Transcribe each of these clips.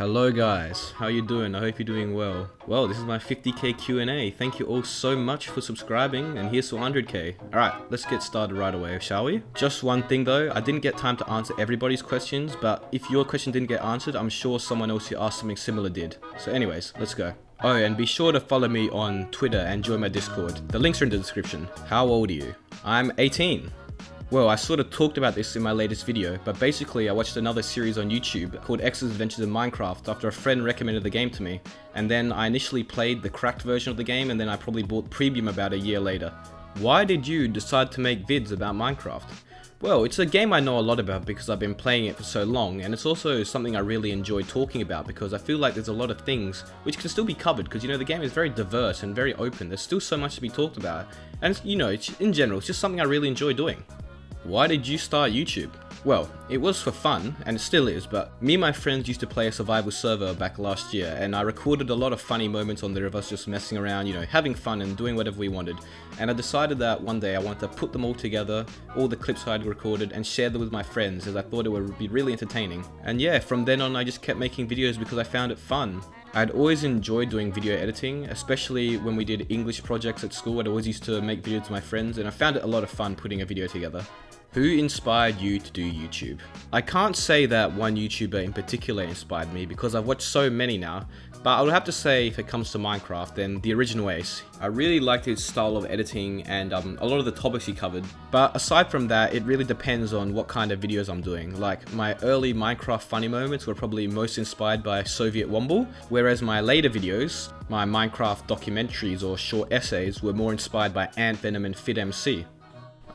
Hello guys, how you doing? I hope you're doing well. Well, this is my 50k Q&A. Thank you all so much for subscribing, and here's to 100k. Alright, let's get started right away, shall we? Just one thing though, I didn't get time to answer everybody's questions, but if your question didn't get answered, I'm sure someone else who asked something similar did. So anyways, let's go. Oh, and be sure to follow me on Twitter and join my Discord. The links are in the description. How old are you? I'm 18. Well, I sort of talked about this in my latest video, but basically I watched another series on YouTube called X's Adventures in Minecraft after a friend recommended the game to me, and then I initially played the cracked version of the game, and then I probably bought Premium about a year later. Why did you decide to make vids about Minecraft? Well, it's a game I know a lot about because I've been playing it for so long, and it's also something I really enjoy talking about because I feel like there's a lot of things which can still be covered because, the game is very diverse and very open. There's still so much to be talked about, and in general, it's just something I really enjoy doing. Why did you start YouTube? Well, it was for fun, and it still is, but me and my friends used to play a survival server back last year, and I recorded a lot of funny moments on there of us just messing around, having fun and doing whatever we wanted. And I decided that one day I wanted to put them all together, all the clips I had recorded, and share them with my friends, as I thought it would be really entertaining. And yeah, from then on I just kept making videos because I found it fun. I'd always enjoyed doing video editing, especially when we did English projects at school. I'd always used to make videos with my friends, and I found it a lot of fun putting a video together. Who inspired you to do YouTube? I can't say that one YouTuber in particular inspired me because I've watched so many now, but I would have to say if it comes to Minecraft, then the original Ace. I really liked his style of editing and a lot of the topics he covered, but aside from that, it really depends on what kind of videos I'm doing. Like, my early Minecraft funny moments were probably most inspired by Soviet Womble, whereas my later videos, my Minecraft documentaries or short essays, were more inspired by Ant Venom and FitMC.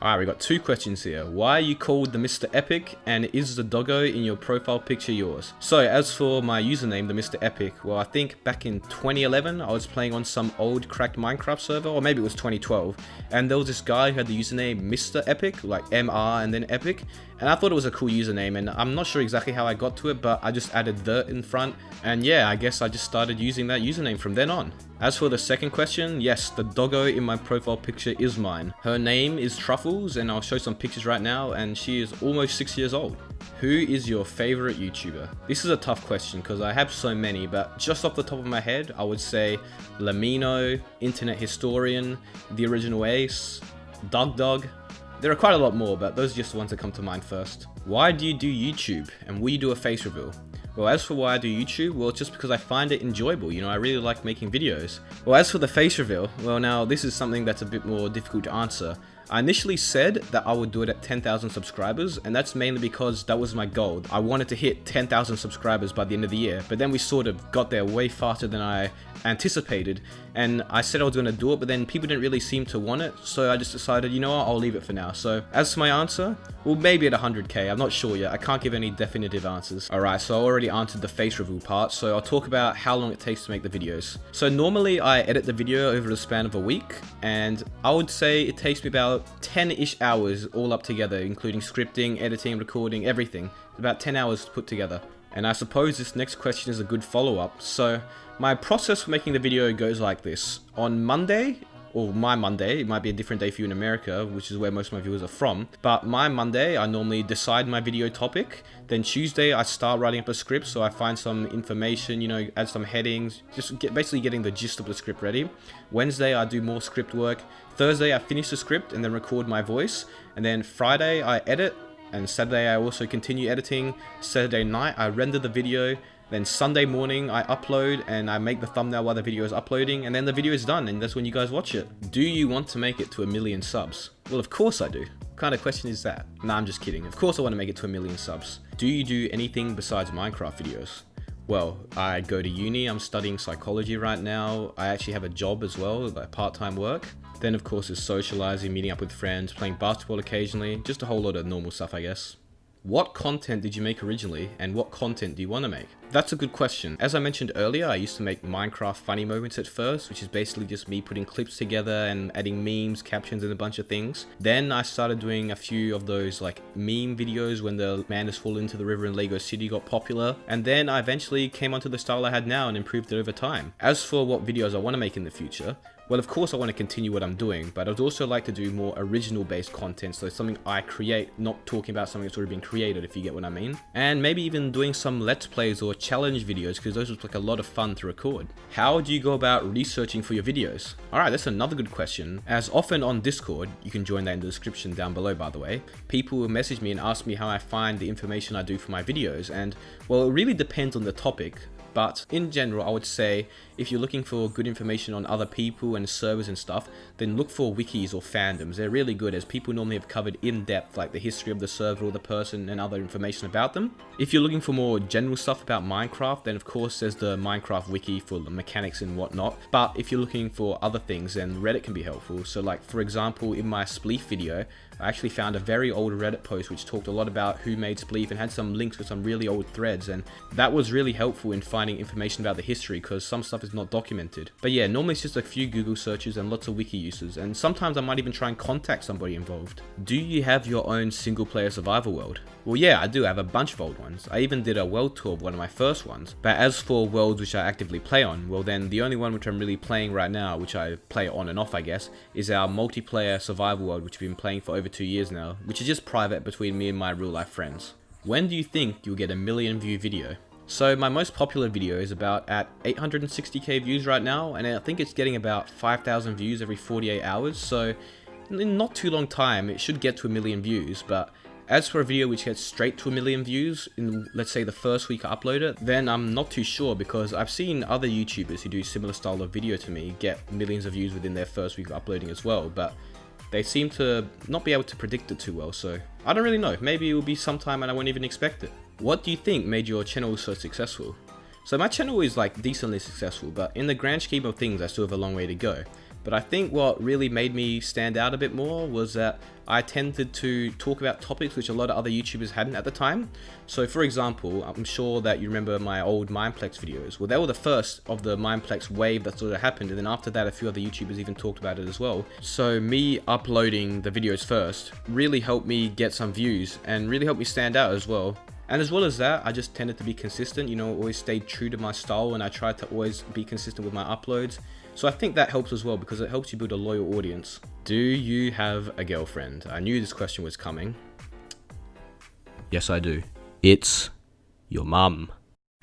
Alright, we got two questions here. Why are you called TheMisterEpic, and is the doggo in your profile picture yours? So, as for my username, TheMisterEpic, well, I think back in 2011, I was playing on some old cracked Minecraft server, or maybe it was 2012, and there was this guy who had the username MrEpic, like MR and then Epic, and I thought it was a cool username, and I'm not sure exactly how I got to it, but I just added the in front, and yeah, I guess I just started using that username from then on. As for the second question, yes, the doggo in my profile picture is mine. Her name is Truffles, and I'll show some pictures right now, and she is almost 6 years old. Who is your favorite YouTuber? This is a tough question because I have so many, but just off the top of my head, I would say Lamino, Internet Historian, The Original Ace, Dog. There are quite a lot more, but those are just the ones that come to mind first. Why do you do YouTube, and will you do a face reveal? Well, as for why I do YouTube, well, it's just because I find it enjoyable, I really like making videos. Well, as for the face reveal, well, now this is something that's a bit more difficult to answer. I initially said that I would do it at 10,000 subscribers, and that's mainly because that was my goal. I wanted to hit 10,000 subscribers by the end of the year, but then we sort of got there way faster than I anticipated, and I said I was going to do it, but then people didn't really seem to want it, so I just decided, what, I'll leave it for now. So, as for my answer, well, maybe at 100k, I'm not sure yet, I can't give any definitive answers. Alright, so I already answered the face reveal part, so I'll talk about how long it takes to make the videos. So normally I edit the video over the span of a week, and I would say it takes me about 10-ish hours all up together, including scripting, editing, recording, everything. About 10 hours to put together. And I suppose this next question is a good follow-up. So, my process for making the video goes like this. On Monday, or my Monday, it might be a different day for you in America, which is where most of my viewers are from, but my Monday, I normally decide my video topic. Then Tuesday, I start writing up a script, so I find some information, add some headings, basically getting the gist of the script ready. Wednesday, I do more script work. Thursday, I finish the script and then record my voice. And then Friday, I edit. And Saturday, I also continue editing. Saturday night, I render the video. Then Sunday morning, I upload and I make the thumbnail while the video is uploading, and then the video is done, and that's when you guys watch it. Do you want to make it to 1 million subs? Well, of course I do. What kind of question is that? Nah, I'm just kidding. Of course I want to make it to 1 million subs. Do you do anything besides Minecraft videos? Well, I go to uni, I'm studying psychology right now. I actually have a job as well, like part-time work. Then of course there's socializing, meeting up with friends, playing basketball occasionally, just a whole lot of normal stuff, I guess. What content did you make originally, and what content do you want to make? That's a good question. As I mentioned earlier, I used to make Minecraft funny moments at first, which is basically just me putting clips together and adding memes, captions, and a bunch of things. Then I started doing a few of those like meme videos when the man has fallen into the river in Lego City got popular. And then I eventually came onto the style I had now and improved it over time. As for what videos I want to make in the future, Well, of course I want to continue what I'm doing, but I'd also like to do more original based content, so something I create, not talking about something that's already been created, if you get what I mean. And maybe even doing some let's plays or challenge videos, because those look like a lot of fun to record. How do you go about researching for your videos? Alright, that's another good question. As often on Discord, you can join that in the description down below by the way, people will message me and ask me how I find the information I do for my videos, and well, it really depends on the topic. But in general, I would say if you're looking for good information on other people and servers and stuff, then look for wikis or fandoms. They're really good, as people normally have covered in depth like the history of the server or the person and other information about them. If you're looking for more general stuff about Minecraft, then of course there's the Minecraft wiki for the mechanics and whatnot. But if you're looking for other things, then Reddit can be helpful. So like for example, in my Spleef video, I actually found a very old Reddit post which talked a lot about who made Spleef and had some links with some really old threads, and that was really helpful in finding information about the history, because some stuff is not documented. But yeah, normally it's just a few Google searches and lots of wiki uses, and sometimes I might even try and contact somebody involved. Do you have your own single player survival world? Well yeah, I do. I have a bunch of old ones. I even did a world tour of one of my first ones. But as for worlds which I actively play on, well then the only one which I'm really playing right now, which I play on and off I guess, is our multiplayer survival world, which we've been playing for over 2 years now, which is just private between me and my real life friends. When do you think you'll get a 1 million view video? So my most popular video is about at 860k views right now, and I think it's getting about 5,000 views every 48 hours, so in not too long time it should get to 1 million views. But as for a video which gets straight to 1 million views in, let's say, the first week I upload it, then I'm not too sure, because I've seen other YouTubers who do similar style of video to me get millions of views within their first week of uploading as well, but they seem to not be able to predict it too well, so I don't really know. Maybe it will be sometime and I won't even expect it. What do you think made your channel so successful? So my channel is like decently successful, but in the grand scheme of things I still have a long way to go. But I think what really made me stand out a bit more was that I tended to talk about topics which a lot of other YouTubers hadn't at the time. So for example, I'm sure that you remember my old Mineplex videos. Well, they were the first of the Mineplex wave that sort of happened, and then after that a few other YouTubers even talked about it as well. So me uploading the videos first really helped me get some views and really helped me stand out as well. And as well as that, I just tended to be consistent, you know, always stayed true to my style, and I tried to always be consistent with my uploads. So I think that helps as well, because it helps you build a loyal audience. Do you have a girlfriend? I knew this question was coming. Yes, I do. It's your mum.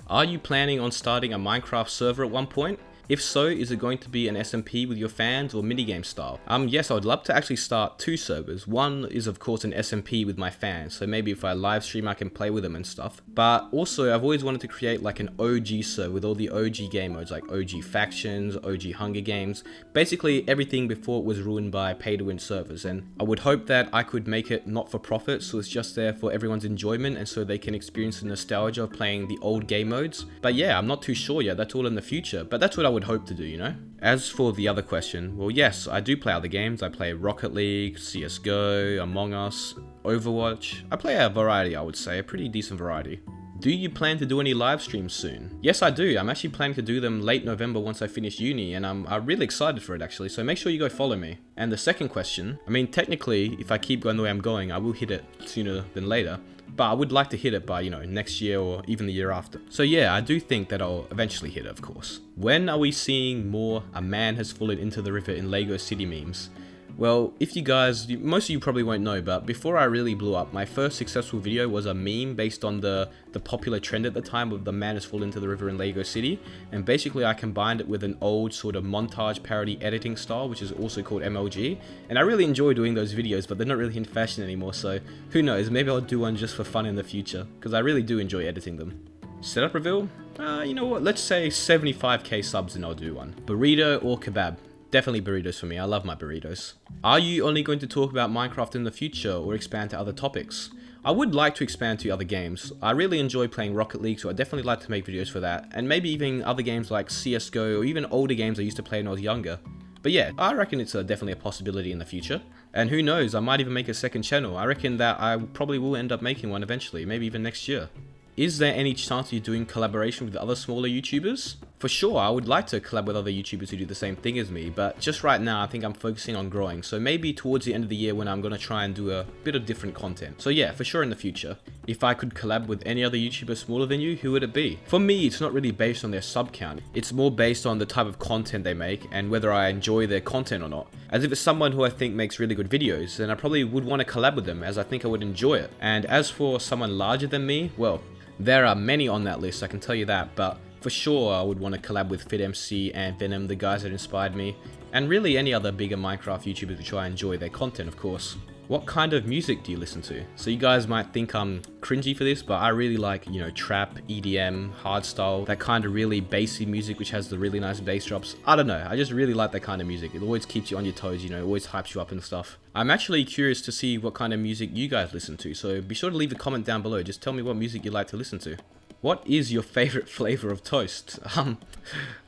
Are you planning on starting a Minecraft server at one point? If so, is it going to be an SMP with your fans or minigame style? Yes, I would love to actually start 2 servers. One is of course an SMP with my fans, so maybe if I live stream I can play with them and stuff. But also I've always wanted to create like an OG server with all the OG game modes, like OG factions, OG Hunger Games, basically everything before it was ruined by pay-to-win servers. And I would hope that I could make it not for profit, so it's just there for everyone's enjoyment and so they can experience the nostalgia of playing the old game modes. But yeah, I'm not too sure yet, that's all in the future, but that's what I would hope to do, you know? As for the other question, well yes, I do play other games. I play Rocket League, CSGO, Among Us, Overwatch. I play a variety, I would say, a pretty decent variety. Do you plan to do any live streams soon? Yes, I do. I'm actually planning to do them late November once I finish uni, and I'm really excited for it actually, so make sure you go follow me. And the second question, I mean technically, if I keep going the way I'm going, I will hit it sooner than later. But I would like to hit it by, you know, next year or even the year after. So yeah, I do think that I'll eventually hit it, of course. When are we seeing more "a man has fallen into the river in Lego City" memes? Well, if you guys, most of you probably won't know, but before I really blew up, my first successful video was a meme based on the popular trend at the time of the man has fallen into the river in Lego City. And basically I combined it with an old sort of montage parody editing style, which is also called MLG. And I really enjoy doing those videos, but they're not really in fashion anymore, so who knows, maybe I'll do one just for fun in the future, because I really do enjoy editing them. Setup reveal? You know what, let's say 75k subs and I'll do one. Burrito or kebab? Definitely burritos for me, I love my burritos. Are you only going to talk about Minecraft in the future or expand to other topics? I would like to expand to other games. I really enjoy playing Rocket League, so I'd definitely like to make videos for that. And maybe even other games like CSGO or even older games I used to play when I was younger. But yeah, I reckon it's definitely a possibility in the future. And who knows, I might even make a second channel. I reckon that I probably will end up making one eventually, maybe even next year. Is there any chance you're doing collaboration with other smaller YouTubers? For sure, I would like to collab with other YouTubers who do the same thing as me, but just right now I think I'm focusing on growing, so maybe towards the end of the year when I'm going to try and do a bit of different content. So yeah, for sure in the future. If I could collab with any other YouTuber smaller than you, who would it be? For me, it's not really based on their sub count. It's more based on the type of content they make and whether I enjoy their content or not. As if it's someone who I think makes really good videos, then I probably would want to collab with them as I think I would enjoy it. And as for someone larger than me, well, there are many on that list, I can tell you that, but for sure I would want to collab with FitMC and Venom, the guys that inspired me, and really any other bigger Minecraft YouTubers which I enjoy their content, of course. What kind of music do you listen to? So you guys might think I'm cringy for this, but I really like, you know, trap, EDM, hardstyle, that kind of really bassy music which has the really nice bass drops. I don't know, I just really like that kind of music. It always keeps you on your toes, you know, always hypes you up and stuff. I'm actually curious to see what kind of music you guys listen to, so be sure to leave a comment down below. Just tell me what music you like to listen to. What is your favorite flavor of toast? I'm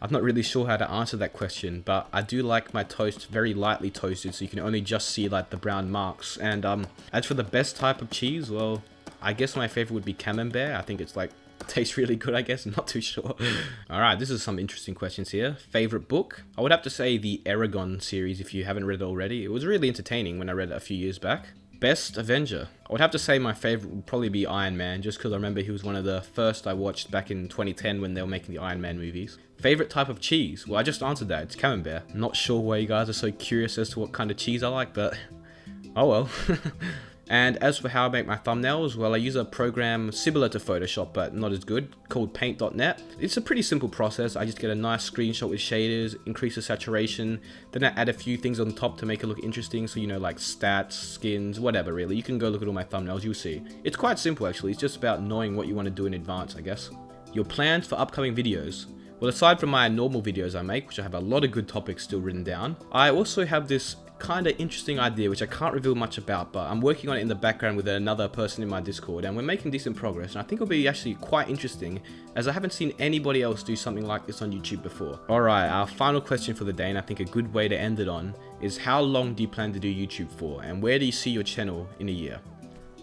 not really sure how to answer that question, but I do like my toast very lightly toasted so you can only just see like the brown marks. And as for the best type of cheese, well, I guess my favorite would be camembert. I think it's like, tastes really good, I guess. I'm not too sure. Alright, this is some interesting questions here. Favorite book? I would have to say the Aragon series if you haven't read it already. It was really entertaining when I read it a few years back. Best Avenger? I would have to say my favorite would probably be Iron Man, just because I remember he was one of the first I watched back in 2010 when they were making the Iron Man movies. Favorite type of cheese? Well, I just answered that. It's camembert. Not sure why you guys are so curious as to what kind of cheese I like, but oh well. And as for how I make my thumbnails, well, I use a program similar to Photoshop but not as good, called paint.net. It's a pretty simple process. I just get a nice screenshot with shaders, increase the saturation, then I add a few things on top to make it look interesting, so you know, like stats, skins, whatever really. You can go look at all my thumbnails, you'll see. It's quite simple actually, it's just about knowing what you want to do in advance, I guess. Your plans for upcoming videos? Well, aside from my normal videos I make, which I have a lot of good topics still written down, I also have this kind of interesting idea which I can't reveal much about, but I'm working on it in the background with another person in my Discord, and we're making decent progress, and I think it'll be actually quite interesting as I haven't seen anybody else do something like this on YouTube before. Alright, our final question for the day, and I think a good way to end it on, is how long do you plan to do YouTube for, and where do you see your channel in a year?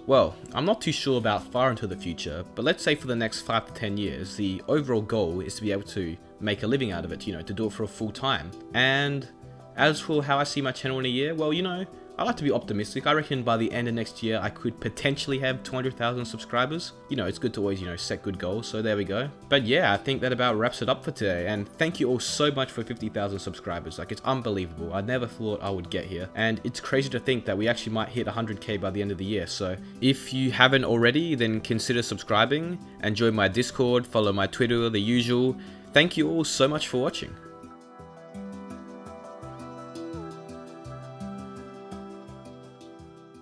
Well, I'm not too sure about far into the future, but let's say for the next 5 to 10 years, the overall goal is to be able to make a living out of it, you know, to do it for a full time. And as for how I see my channel in a year, well, you know, I like to be optimistic. I reckon by the end of next year, I could potentially have 200,000 subscribers. You know, it's good to always, you know, set good goals, so there we go. But yeah, I think that about wraps it up for today, and thank you all so much for 50,000 subscribers. Like, it's unbelievable. I never thought I would get here, and it's crazy to think that we actually might hit 100k by the end of the year. So if you haven't already, then consider subscribing and join my Discord, follow my Twitter, the usual. Thank you all so much for watching.